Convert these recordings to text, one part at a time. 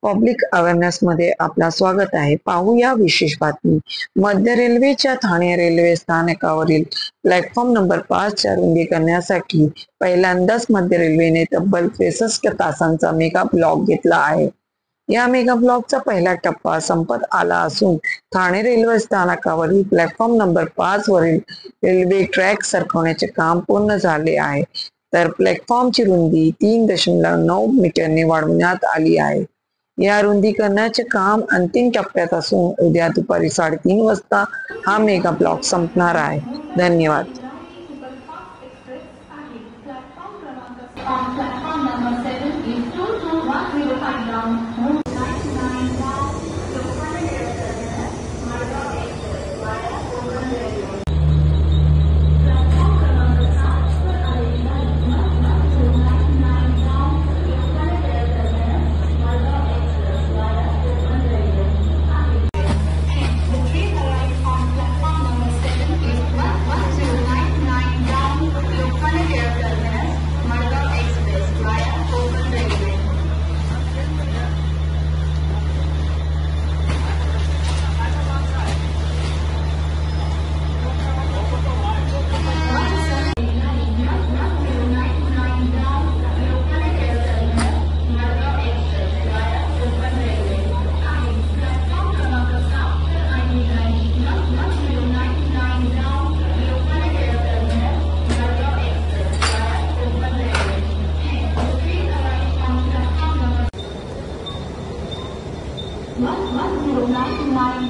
Public awareness मध्ये आपला स्वागत आहे। पाहूया विशेष बातमी। मध्य रेल्वेच्या ठाणे रेल्वे स्थानकावरील प्लॅटफॉर्म नंबर 5 च्या रुंदी करण्यासाठी पहिल्यांदाच मध्य रेल्वेने तब्बल 63 तासांचा मेगा ब्लॉक घेतला आहे। या मेगा ब्लॉकचा पहिला टप्पा संपत आला असून ठाणे रेल्वे स्थानकावरील प्लॅटफॉर्म नंबर 5 वरील रेल्वे ट्रॅक सरकवण्याचे काम पूर्ण झाले आहे, तर प्लॅटफॉर्मची रुंदी 3.9 मीटरने वाढवण्यात आली आहे। या रुंदीकरणाचे काम अंतिम टप्प्यात असून उद्या दुपारी 3:30 वाजता हा मेगा ब्लॉक संपणार आहे। धन्यवाद।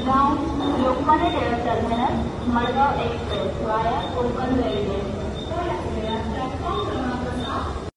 Down, Lokmanya Terminus, Malgaon Express via Konkan Railway.